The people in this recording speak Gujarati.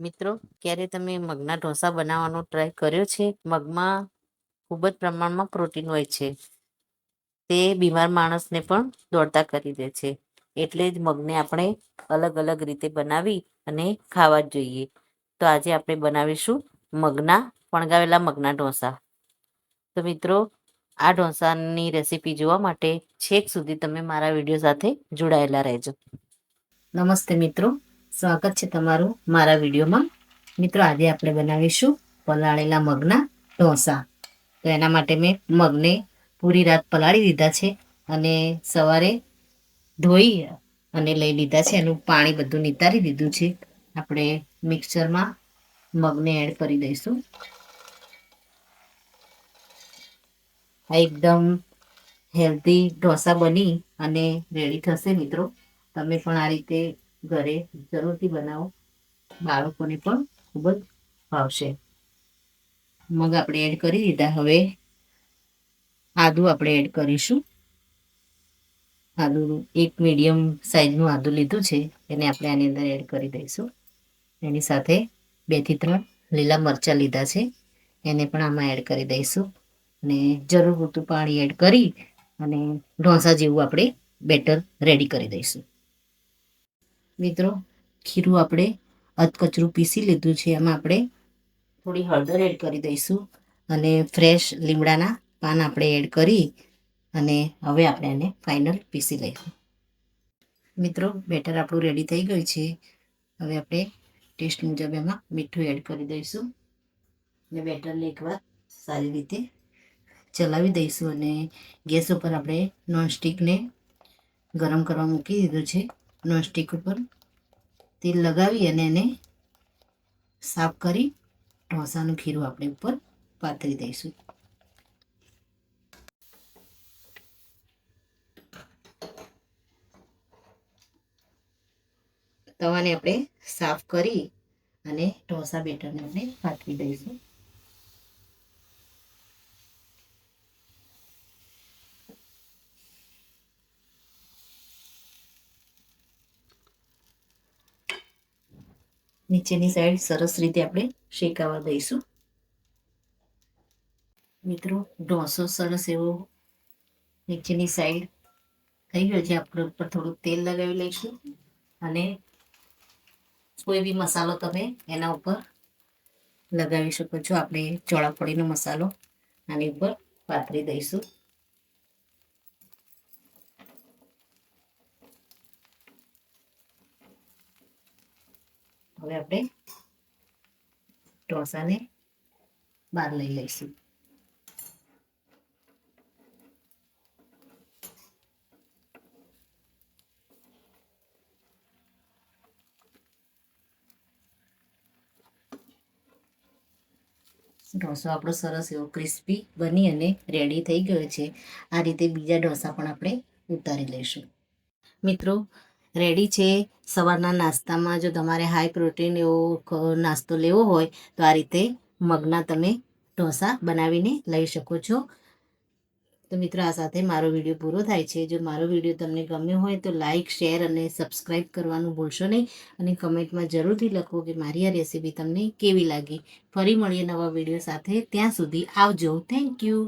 મિત્રો, ક્યારે તમે મગના ઢોસા બનાવવાનો ટ્રાય કર્યો છે? મગમાં ખૂબ જ પ્રમાણમાં પ્રોટીન હોય છે. તે બીમાર માણસને પણ દોડતા કરી દે છે. એટલે જ મગને આપણે અલગ અલગ રીતે બનાવી અને ખાવા જ જોઈએ. તો આજે આપણે બનાવીશું ફણગાવેલા મગના ઢોસા. તો મિત્રો, આ ઢોસાની રેસીપી જોવા માટે છેક સુધી તમે મારા વિડીયો સાથે જોડાયેલા રહેજો. નમસ્તે મિત્રો, સ્વાગત છે તમારું મારા વિડીયોમાં. મિત્રો, આજે આપણે બનાવીશું પલાળેલા મગના ઢોસા. તો એના માટે મેં મગને પૂરી રાત પલાળી દીધા છે અને સવારે ધોઈ અને લઈ લીધા છે. એનું પાણી બધું નિતારી દીધું છે. આપણે મિક્સરમાં મગને એડ કરી દઈશું. આ એકદમ હેલ્ધી ઢોસા બની અને રેડી થશે. મિત્રો, તમે પણ આ રીતે ઘરે જરૂરથી બનાવો. બાળકોને પણ ખૂબ જ ભાવશે. મગ આપણે એડ કરી દીધા. હવે આદુ આપણે એડ કરીશું. આદુ એક મીડિયમ સાઈઝનું આદુ લીધું છે, એને આપણે આની અંદર એડ કરી દઈશું. એની સાથે 2 થી 3 લીલા મરચાં લીધા છે, એને પણ આમાં એડ કરી દઈશું. અને જરૂર પૂરતું પાણી એડ કરી અને ઢોસા જેવું આપણે બેટર રેડી કરી દઈશું. મિત્રો, ખીરું આપણે અધકચરું પીસી લીધું છે. એમાં આપણે થોડી હળદર એડ કરી દઈશું અને ફ્રેશ લીમડાના પાન આપણે એડ કરી અને હવે આપણે એને ફાઇનલ પીસી લઈશું. મિત્રો, બેટર આપણું રેડી થઈ ગયું છે. હવે આપણે ટેસ્ટ મુજબ એમાં મીઠું એડ કરી દઈશું અને બેટરને એકવાર સારી રીતે ચલાવી દઈશું. અને ગેસ ઉપર આપણે નોનસ્ટિકને ગરમ કરવા મૂકી દીધું છે. નોનસ્ટિક ઉપર તેલ લગાવી અને એને સાફ કરી ઢોસાનું ખીરું આપણે ઉપર પાથરી દઈશું. તવાને આપણે સાફ કરી અને ઢોસા બેટરને આપણે પાથરી દઈશું. નીચેની સાઈડ સરસ રીતે આપણે શેકાવા દઈશું. મિત્રો, ઢોસો સરસ એવો નીચેની સાઈડ થઈ ગયો છે. આપણે ઉપર થોડું તેલ લગાવી લઈશું અને કોઈ બી મસાલો તમે એના ઉપર લગાવી શકો છો. આપણે ચોળાફળીનો મસાલો આની ઉપર પાથરી દઈશું. હવે આપણે ઢોસાને બહાર લઈ લઈશું. ઢોસો આપણો સરસ એવો ક્રિસ્પી બની અને રેડી થઈ ગયો છે. આ રીતે બીજા ઢોસા પણ આપણે ઉતારી લઈશું. મિત્રો, રેડી છે. સવારના નાસ્તામાં જો તમારે હાઈ પ્રોટીન એવો નાસ્તો લેવો હોય તો આ રીતે મગના તમે ઢોસા બનાવીને લઈ શકો છો. તો મિત્રો, આ સાથે મારો વિડીયો પૂરો થાય છે. જો મારો વિડીયો તમને ગમ્યો હોય તો લાઇક, શેર અને સબસ્ક્રાઈબ કરવાનું ભૂલશો નહીં. અને કમેન્ટમાં જરૂરથી લખો કે મારી આ રેસીપી તમને કેવી લાગી. ફરી મળીએ નવા વિડીયો સાથે. ત્યાં સુધી આવજો. Thank you.